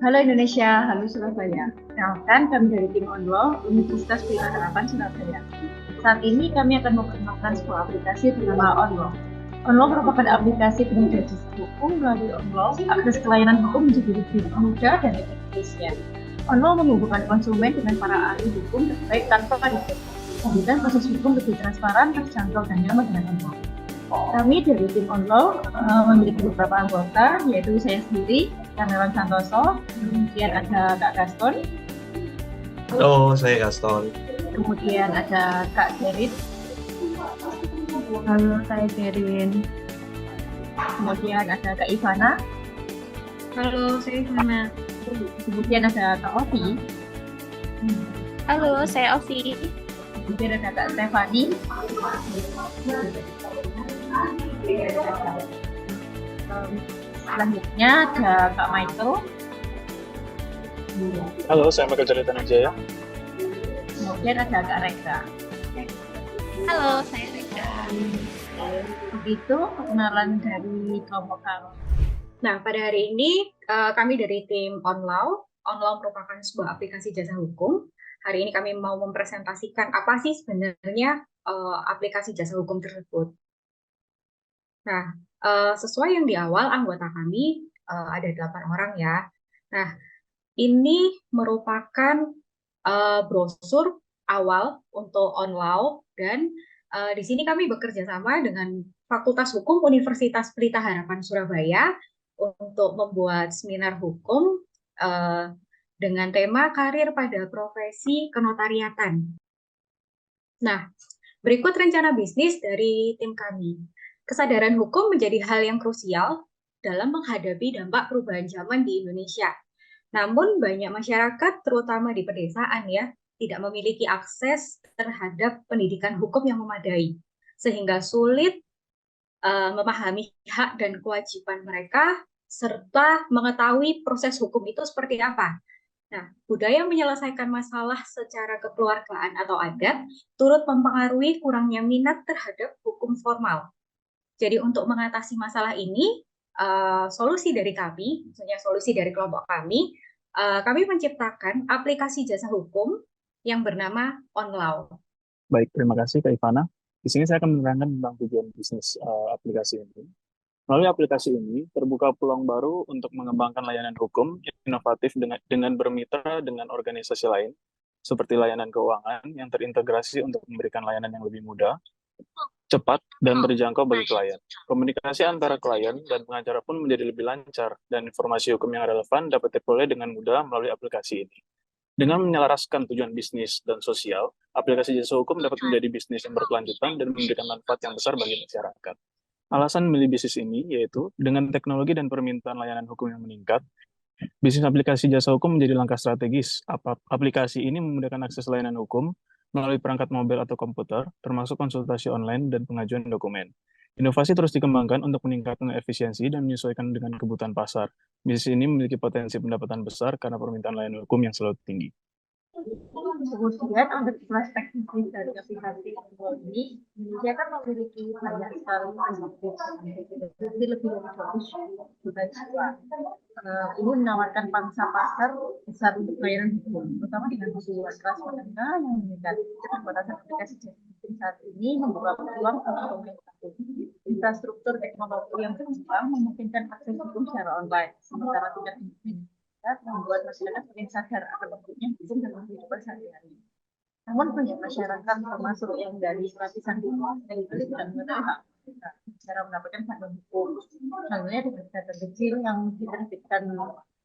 Halo Indonesia, halo Surabaya. Kenalkan, kami dari tim Onlo, Universitas Pelita Harapan Surabaya. Saat ini kami akan memperkenalkan sebuah aplikasi bernama Onlo. Onlo merupakan aplikasi penyedia jasa hukum. Melalui Onlo, akses pelayanan hukum menjadi lebih mudah dan efektifnya. Onlo menghubungkan konsumen dengan para ahli hukum terbaik tanpa ribet, membuat proses hukum lebih transparan, terjangkau, dan nyaman dengan Onlo. Kami dari tim Onlo memiliki beberapa anggota, yaitu saya sendiri, Kameron Santoso, kemudian ada Kak Gaston, Halo, saya Gaston. kemudian ada Kak Gerin, halo saya Gerin, kemudian ada Kak Ivana, Halo, saya Ivana. kemudian ada Kak Ovi, Halo, saya Ovi. kemudian ada Kak Stefani, selanjutnya ada Kak Michael, Halo, saya Michael Jalitan Wijaya. kemudian ada Kak Reka. Halo, saya Rika. Begitu perkenalan dari kelompok kami. Nah, pada hari ini kami dari tim Onlaw. Onlaw merupakan sebuah aplikasi jasa hukum. Hari ini kami mau mempresentasikan apa sih sebenarnya aplikasi jasa hukum tersebut. Nah, sesuai yang di awal, anggota kami ada 8 orang ya. Nah, ini merupakan brosur awal untuk Onlaw dan di sini kami bekerja sama dengan Fakultas Hukum Universitas Pelita Harapan Surabaya untuk membuat seminar hukum dengan tema karir pada profesi kenotariatan. Nah, berikut rencana bisnis dari tim kami. Kesadaran hukum menjadi hal yang krusial dalam menghadapi dampak perubahan zaman di Indonesia. Namun banyak masyarakat, terutama di pedesaan ya, tidak memiliki akses terhadap pendidikan hukum yang memadai, sehingga sulit memahami hak dan kewajiban mereka, serta mengetahui proses hukum itu seperti apa. Nah, budaya menyelesaikan masalah secara kekeluargaan atau adat turut mempengaruhi kurangnya minat terhadap hukum formal. Jadi untuk mengatasi masalah ini, solusi dari kami, maksudnya solusi dari kelompok kami menciptakan aplikasi jasa hukum yang bernama Onlaw. Baik, terima kasih Kak Ivana. Di sini saya akan menerangkan tentang tujuan bisnis aplikasi ini. Melalui aplikasi ini, terbuka peluang baru untuk mengembangkan layanan hukum inovatif dengan bermitra dengan organisasi lain, seperti layanan keuangan yang terintegrasi untuk memberikan layanan yang lebih mudah, cepat, dan terjangkau bagi klien. Komunikasi antara klien dan pengacara pun menjadi lebih lancar, dan informasi hukum yang relevan dapat diperoleh dengan mudah melalui aplikasi ini. Dengan menyelaraskan tujuan bisnis dan sosial, aplikasi jasa hukum dapat menjadi bisnis yang berkelanjutan dan memberikan manfaat yang besar bagi masyarakat. Alasan memilih bisnis ini yaitu dengan teknologi dan permintaan layanan hukum yang meningkat, bisnis aplikasi jasa hukum menjadi langkah strategis. Aplikasi ini memudahkan akses layanan hukum melalui perangkat mobil atau komputer, termasuk konsultasi online dan pengajuan dokumen. Inovasi terus dikembangkan untuk meningkatkan efisiensi dan menyesuaikan dengan kebutuhan pasar. Bisnis ini memiliki potensi pendapatan besar karena permintaan layanan hukum yang selalu tinggi. Kemudian untuk perspektif dari aplikasi ini, Indonesia kan memiliki banyak sekali jadi lebih dari 20 juta jiwa. Ini menawarkan pangsa pasar besar untuk layanan hukum, terutama dengan kebutuhan kelas menengah yang meningkat. Keterbatasan aplikasi hukum saat ini membuka peluang untuk pemerintah. Infrastruktur teknologi yang berkembang memungkinkan akses hukum secara online, sementara tingkat membuat masyarakat semakin sadar akan pentingnya hukum dalam kehidupan sehari-hari. Namun banyak masyarakat termasuk yang dari lapisan bawah yang tidak mengetahui hak mereka cara mendapatkan bantuan hukum. Contohnya dengan data kecil yang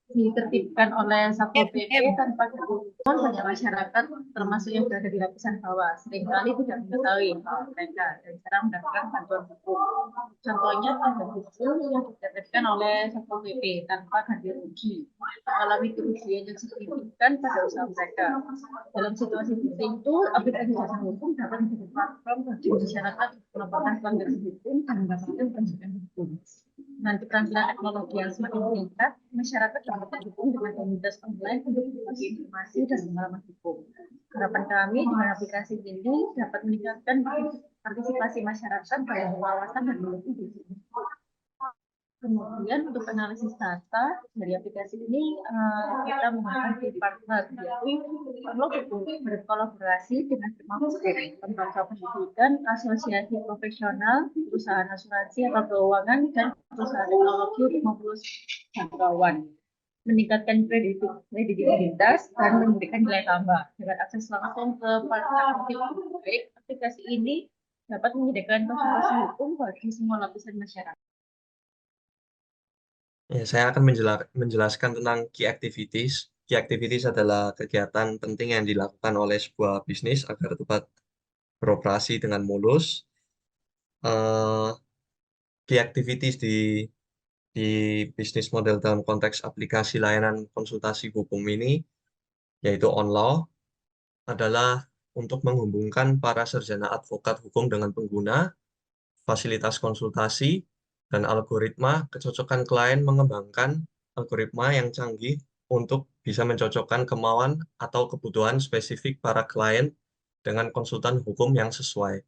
ditertibkan oleh Satpol PP tanpa ketentuan. Banyak masyarakat termasuk yang berada di lapisan bawah seringkali tidak mengetahui hak mereka dan cara mendapatkan bantuan hukum. Contohnya tanda kecil yang ditertibkan oleh Satpol PP tanpa ganti rugi mengalami kerugian yang signifikan pada usaha mereka. Dalam situasi seperti itu, aplikasi jasa hukum dapat menjadi platform bagi masyarakat melaporkan pelanggaran hukum dan mendapatkan pendidikan hukum. Nanti keterampilan teknologi yang semakin meningkat, masyarakat dapat hukum dengan komunitas online untuk berbagi informasi dan pengalaman hukum. Harapan kami dengan aplikasi ini dapat meningkatkan partisipasi masyarakat pada wawasan dan mengerti hukum. Kemudian untuk analisis data dari aplikasi ini kita menggunakan tim partner, yaitu perlu berkolaborasi dengan lembaga pendidikan, asosiasi profesional, perusahaan asuransi atau keuangan, dan perusahaan teknologi untuk memulus jangkauan, meningkatkan kredibilitas dan memberikan nilai tambah dengan akses langsung ke partner baik. Aplikasi ini dapat menyediakan konsultasi hukum bagi semua lapisan masyarakat. Ya, saya akan menjelaskan tentang key activities. Key activities adalah kegiatan penting yang dilakukan oleh sebuah bisnis agar dapat beroperasi dengan mulus. Eh, Key activities di bisnis model dalam konteks aplikasi layanan konsultasi hukum ini, yaitu OnLaw, adalah untuk menghubungkan para sarjana advokat hukum dengan pengguna, fasilitas konsultasi, dan algoritma kecocokan klien, mengembangkan algoritma yang canggih untuk bisa mencocokkan kemauan atau kebutuhan spesifik para klien dengan konsultan hukum yang sesuai.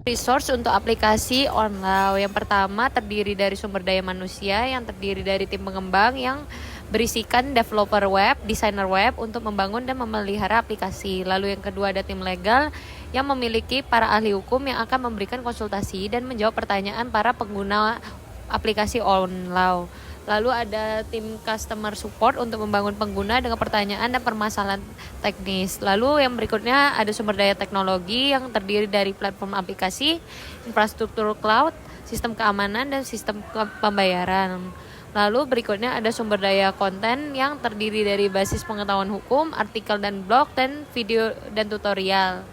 Resource untuk aplikasi online yang pertama terdiri dari sumber daya manusia yang terdiri dari tim pengembang yang berisikan developer web, desainer web untuk membangun dan memelihara aplikasi. Lalu yang kedua ada tim legal yang memiliki para ahli hukum yang akan memberikan konsultasi dan menjawab pertanyaan para pengguna aplikasi online. Lalu ada tim customer support untuk membangun pengguna dengan pertanyaan dan permasalahan teknis. Lalu yang berikutnya ada sumber daya teknologi yang terdiri dari platform aplikasi, infrastruktur cloud, sistem keamanan, dan sistem pembayaran. Lalu berikutnya ada sumber daya konten yang terdiri dari basis pengetahuan hukum, artikel dan blog, dan video dan tutorial.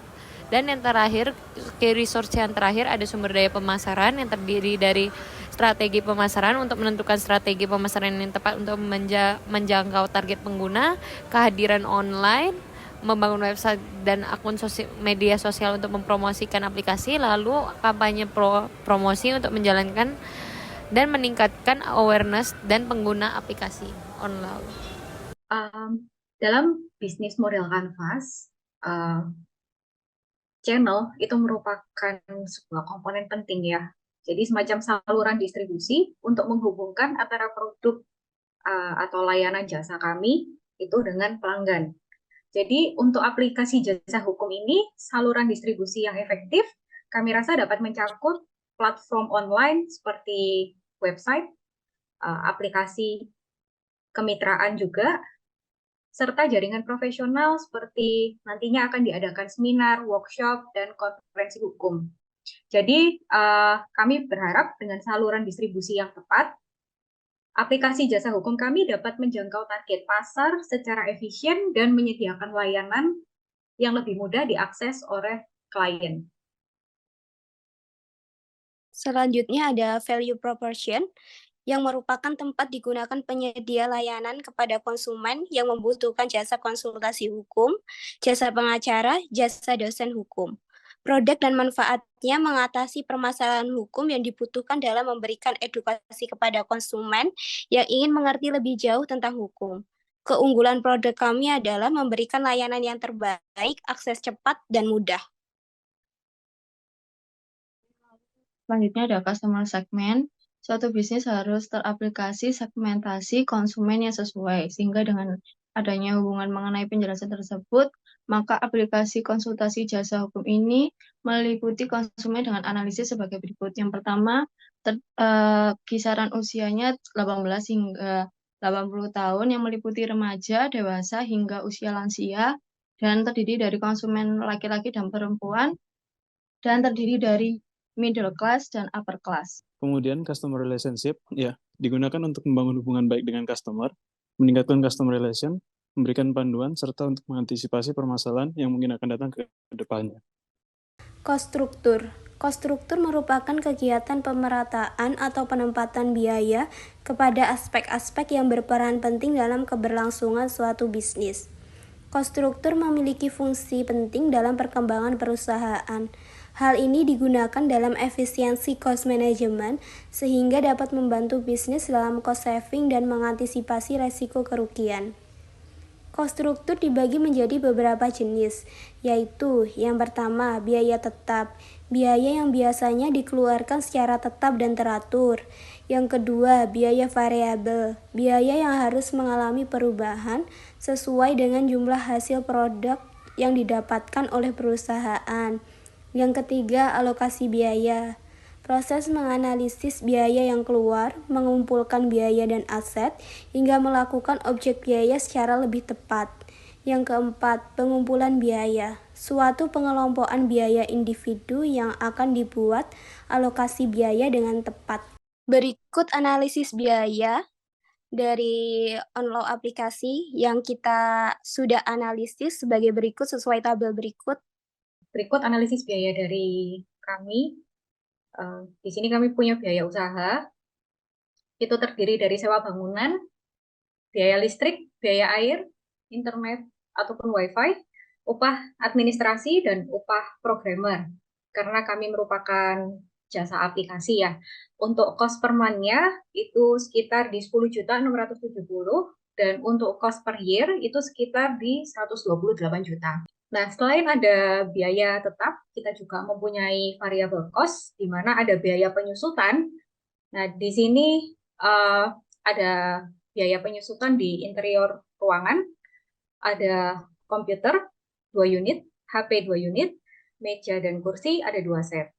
Dan yang terakhir, key resource yang terakhir ada sumber daya pemasaran yang terdiri dari strategi pemasaran untuk menentukan strategi pemasaran yang tepat untuk menjangkau target pengguna, kehadiran online, membangun website dan akun media sosial untuk mempromosikan aplikasi, lalu kampanye promosi untuk menjalankan dan meningkatkan awareness dan pengguna aplikasi online. Dalam bisnis model Canvas, channel itu merupakan sebuah komponen penting ya. Jadi semacam saluran distribusi untuk menghubungkan antara produk atau layanan jasa kami itu dengan pelanggan. Jadi untuk aplikasi jasa hukum ini, saluran distribusi yang efektif kami rasa dapat mencakup platform online seperti website, aplikasi kemitraan juga, serta jaringan profesional seperti nantinya akan diadakan seminar, workshop, dan konferensi hukum. Jadi kami berharap dengan saluran distribusi yang tepat, aplikasi jasa hukum kami dapat menjangkau target pasar secara efisien dan menyediakan layanan yang lebih mudah diakses oleh klien. Selanjutnya ada value proposition, yang merupakan tempat digunakan penyedia layanan kepada konsumen yang membutuhkan jasa konsultasi hukum, jasa pengacara, jasa dosen hukum. Produk dan manfaatnya mengatasi permasalahan hukum yang dibutuhkan dalam memberikan edukasi kepada konsumen yang ingin mengerti lebih jauh tentang hukum. Keunggulan produk kami adalah memberikan layanan yang terbaik, akses cepat, dan mudah. Selanjutnya ada customer segment. Suatu bisnis harus teraplikasi segmentasi konsumen yang sesuai, sehingga dengan adanya hubungan mengenai penjelasan tersebut, maka aplikasi konsultasi jasa hukum ini meliputi konsumen dengan analisis sebagai berikut. Yang pertama, kisaran usianya 18 hingga 80 tahun yang meliputi remaja, dewasa, hingga usia lansia, dan terdiri dari konsumen laki-laki dan perempuan, dan terdiri dari middle class dan upper class. Kemudian customer relationship, ya, digunakan untuk membangun hubungan baik dengan customer, meningkatkan customer relation, memberikan panduan, serta untuk mengantisipasi permasalahan yang mungkin akan datang ke depannya. Kostruktur. Kostruktur merupakan kegiatan pemerataan atau penempatan biaya kepada aspek-aspek yang berperan penting dalam keberlangsungan suatu bisnis. Kostruktur memiliki fungsi penting dalam perkembangan perusahaan. Hal ini digunakan dalam efisiensi cost management sehingga dapat membantu bisnis dalam cost saving dan mengantisipasi resiko kerugian. Cost struktur dibagi menjadi beberapa jenis, yaitu yang pertama, biaya tetap, biaya yang biasanya dikeluarkan secara tetap dan teratur. Yang kedua, biaya variabel, biaya yang harus mengalami perubahan sesuai dengan jumlah hasil produk yang didapatkan oleh perusahaan. Yang ketiga, alokasi biaya. Proses menganalisis biaya yang keluar, mengumpulkan biaya dan aset, hingga melakukan objek biaya secara lebih tepat. Yang keempat, pengumpulan biaya. Suatu pengelompokan biaya individu yang akan dibuat alokasi biaya dengan tepat. Berikut analisis biaya dari Onlo aplikasi yang kita sudah analisis sebagai berikut sesuai tabel berikut. Berikut analisis biaya dari kami. Di sini kami punya biaya usaha, itu terdiri dari sewa bangunan, biaya listrik, biaya air, internet ataupun wifi, upah administrasi, dan upah programmer. Karena kami merupakan jasa aplikasi ya. Untuk cost per month-nya itu sekitar di 10.670, dan untuk cost per year itu sekitar di 128 juta. Nah, selain ada biaya tetap, kita juga mempunyai variable cost, di mana ada biaya penyusutan. Nah, di sini ada biaya penyusutan di interior ruangan, ada komputer 2 unit, HP 2 unit, meja dan kursi ada 2 set.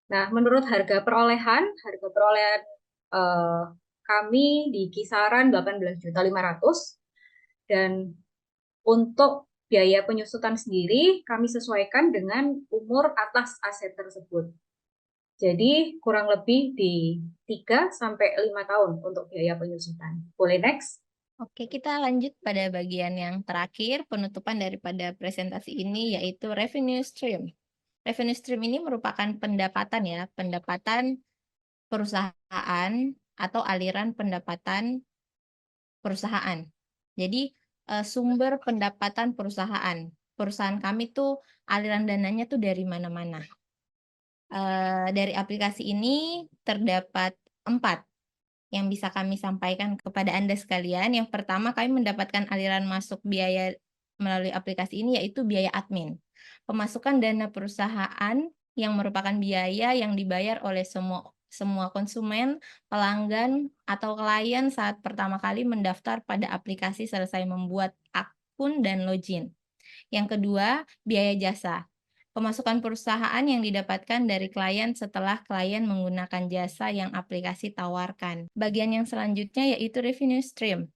Nah, menurut harga perolehan kami di kisaran 18.500.000, dan untuk biaya penyusutan sendiri kami sesuaikan dengan umur atas aset tersebut. Jadi kurang lebih di 3-5 tahun untuk biaya penyusutan. Boleh next? Oke, kita lanjut pada bagian yang terakhir, penutupan daripada presentasi ini, yaitu revenue stream. Revenue stream ini merupakan pendapatan ya, pendapatan perusahaan atau aliran pendapatan perusahaan. Jadi sumber pendapatan perusahaan. Perusahaan kami tuh aliran dananya tuh dari mana-mana. Dari aplikasi ini terdapat 4 yang bisa kami sampaikan kepada Anda sekalian. Yang pertama, kami mendapatkan aliran masuk biaya melalui aplikasi ini, yaitu biaya admin. Pemasukan dana perusahaan yang merupakan biaya yang dibayar oleh semua konsumen, pelanggan, atau klien saat pertama kali mendaftar pada aplikasi selesai membuat akun dan login. Yang kedua, biaya jasa. Pemasukan perusahaan yang didapatkan dari klien setelah klien menggunakan jasa yang aplikasi tawarkan. Bagian yang selanjutnya yaitu revenue stream.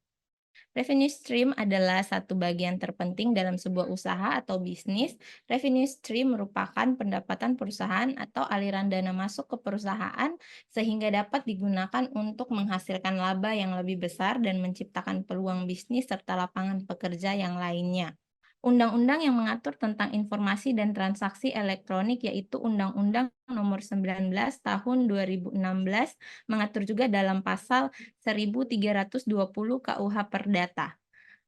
Revenue stream adalah satu bagian terpenting dalam sebuah usaha atau bisnis. Revenue stream merupakan pendapatan perusahaan atau aliran dana masuk ke perusahaan sehingga dapat digunakan untuk menghasilkan laba yang lebih besar dan menciptakan peluang bisnis serta lapangan pekerja yang lainnya. Undang-undang yang mengatur tentang informasi dan transaksi elektronik yaitu Undang-Undang Nomor 19 Tahun 2016 mengatur juga dalam pasal 1320 KUH Perdata.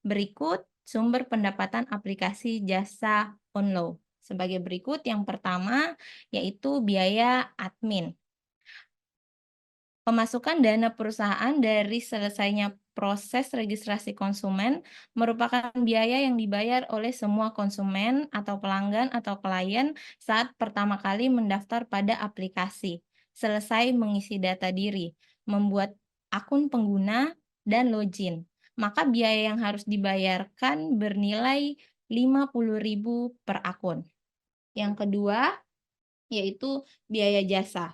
Berikut sumber pendapatan aplikasi jasa Onlo. Sebagai berikut, yang pertama yaitu biaya admin. Pemasukan dana perusahaan dari selesainya proses registrasi konsumen merupakan biaya yang dibayar oleh semua konsumen atau pelanggan atau klien saat pertama kali mendaftar pada aplikasi, selesai mengisi data diri, membuat akun pengguna, dan login. Maka biaya yang harus dibayarkan bernilai 50.000 per akun. Yang kedua, yaitu biaya jasa.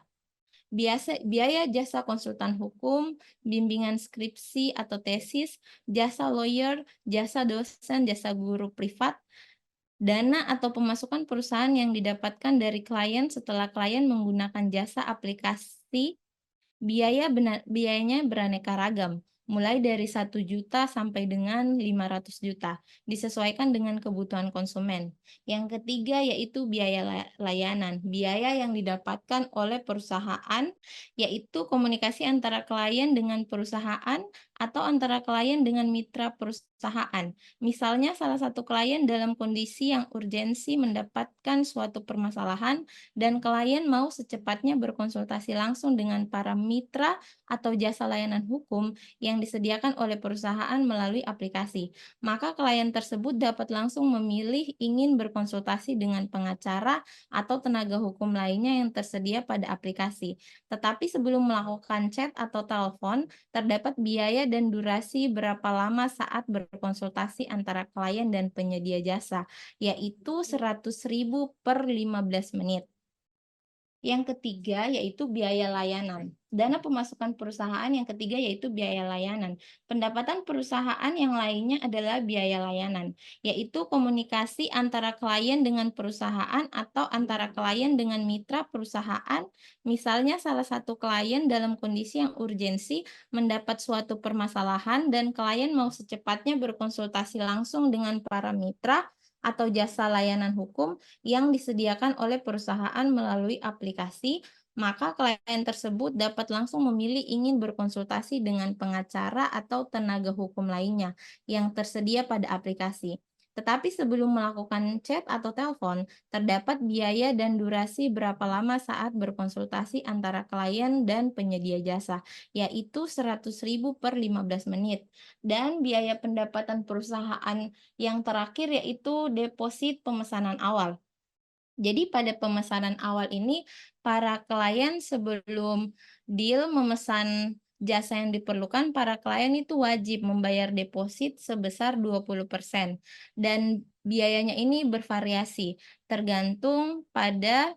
Biaya jasa konsultan hukum, bimbingan skripsi atau tesis, jasa lawyer, jasa dosen, jasa guru privat, dana atau pemasukan perusahaan yang didapatkan dari klien setelah klien menggunakan jasa aplikasi, biayanya beraneka ragam, mulai dari 1 juta sampai dengan 500 juta, disesuaikan dengan kebutuhan konsumen. Yang ketiga yaitu biaya layanan, biaya yang didapatkan oleh perusahaan, yaitu komunikasi antara klien dengan perusahaan atau antara klien dengan mitra perusahaan. Misalnya salah satu klien dalam kondisi yang urgensi mendapatkan suatu permasalahan dan klien mau secepatnya berkonsultasi langsung dengan para mitra atau jasa layanan hukum yang disediakan oleh perusahaan melalui aplikasi. Maka klien tersebut dapat langsung memilih ingin berkonsultasi dengan pengacara atau tenaga hukum lainnya yang tersedia pada aplikasi. Tetapi sebelum melakukan chat atau telepon, terdapat biaya dan durasi berapa lama saat berkonsultasi antara klien dan penyedia jasa, yaitu 100.000 per 15 menit. Yang ketiga yaitu biaya layanan. Dana pemasukan perusahaan yang ketiga yaitu biaya layanan. Pendapatan perusahaan yang lainnya adalah biaya layanan, yaitu komunikasi antara klien dengan perusahaan atau antara klien dengan mitra perusahaan. Misalnya salah satu klien dalam kondisi yang urgensi mendapat suatu permasalahan dan klien mau secepatnya berkonsultasi langsung dengan para mitra atau jasa layanan hukum yang disediakan oleh perusahaan melalui aplikasi, maka klien tersebut dapat langsung memilih ingin berkonsultasi dengan pengacara atau tenaga hukum lainnya yang tersedia pada aplikasi. Tetapi sebelum melakukan chat atau telepon, terdapat biaya dan durasi berapa lama saat berkonsultasi antara klien dan penyedia jasa, yaitu 100.000 per 15 menit. Dan biaya pendapatan perusahaan yang terakhir yaitu deposit pemesanan awal. Jadi pada pemesanan awal ini, para klien sebelum deal memesan jasa yang diperlukan, para klien itu wajib membayar deposit sebesar 20%. Dan biayanya ini bervariasi, tergantung pada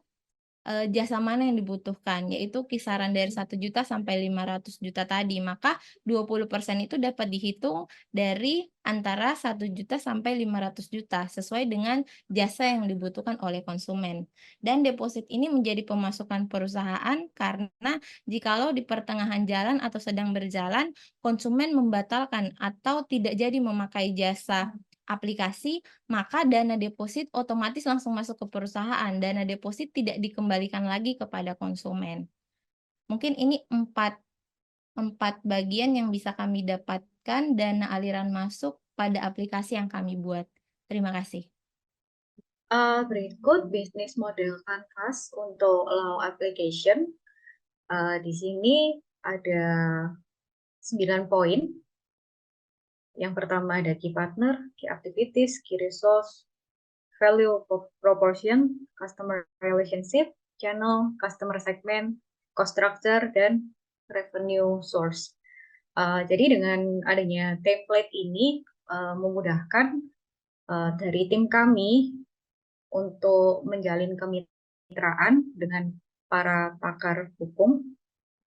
jasa mana yang dibutuhkan, yaitu kisaran dari 1 juta sampai 500 juta tadi. Maka 20% itu dapat dihitung dari antara 1 juta sampai 500 juta sesuai dengan jasa yang dibutuhkan oleh konsumen. Dan deposit ini menjadi pemasukan perusahaan karena jikalau di pertengahan jalan atau sedang berjalan, konsumen membatalkan atau tidak jadi memakai jasa aplikasi, maka dana deposit otomatis langsung masuk ke perusahaan. Dana deposit tidak dikembalikan lagi kepada konsumen. Mungkin ini empat bagian yang bisa kami dapatkan dana aliran masuk pada aplikasi yang kami buat. Terima kasih. Berikut bisnis model Canvas untuk Law Application. Di sini ada 9 poin. Yang pertama ada key partner, key activities, key resource, value proportion, customer relationship, channel, customer segment, cost structure, dan revenue source. Jadi dengan adanya template ini memudahkan dari tim kami untuk menjalin kemitraan dengan para pakar hukum.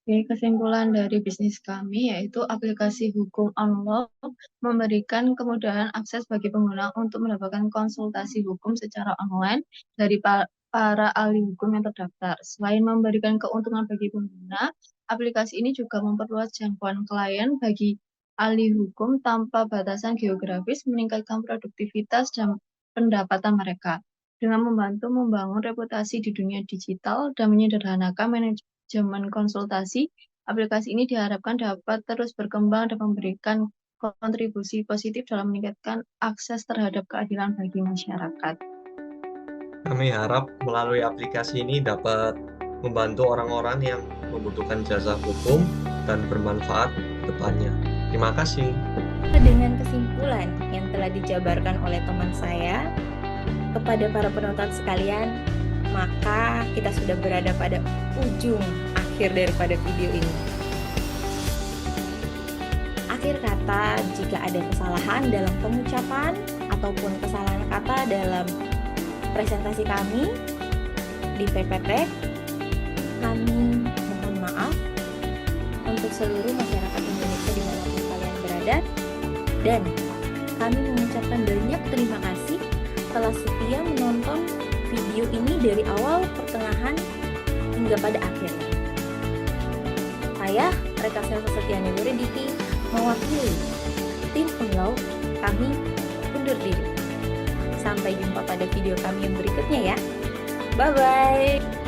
Oke, kesimpulan dari bisnis kami yaitu aplikasi hukum online memberikan kemudahan akses bagi pengguna untuk mendapatkan konsultasi hukum secara online dari para ahli hukum yang terdaftar. Selain memberikan keuntungan bagi pengguna, aplikasi ini juga memperluas jangkauan klien bagi ahli hukum tanpa batasan geografis, meningkatkan produktivitas dan pendapatan mereka. Dengan membantu membangun reputasi di dunia digital dan menyederhanakan manajemen konsultasi, aplikasi ini diharapkan dapat terus berkembang dan memberikan kontribusi positif dalam meningkatkan akses terhadap keadilan bagi masyarakat. Kami harap melalui aplikasi ini dapat membantu orang-orang yang membutuhkan jasa hukum dan bermanfaat ke depannya. Terima kasih. Dengan kesimpulan yang telah dijabarkan oleh teman saya, kepada para penonton sekalian, maka kita sudah berada pada ujung akhir daripada video ini. Akhir kata, jika ada kesalahan dalam pengucapan ataupun kesalahan kata dalam presentasi kami di PPT, kami mohon maaf untuk seluruh masyarakat Indonesia dimanapun kalian berada, dan kami mengucapkan banyak terima kasih telah setia menonton video ini dari awal, pertengahan, hingga pada akhirnya. Saya, Reka Selva Setiani Wuriditi, mewakili tim Unlaw, kami undur diri. Sampai jumpa pada video kami yang berikutnya ya. Bye-bye.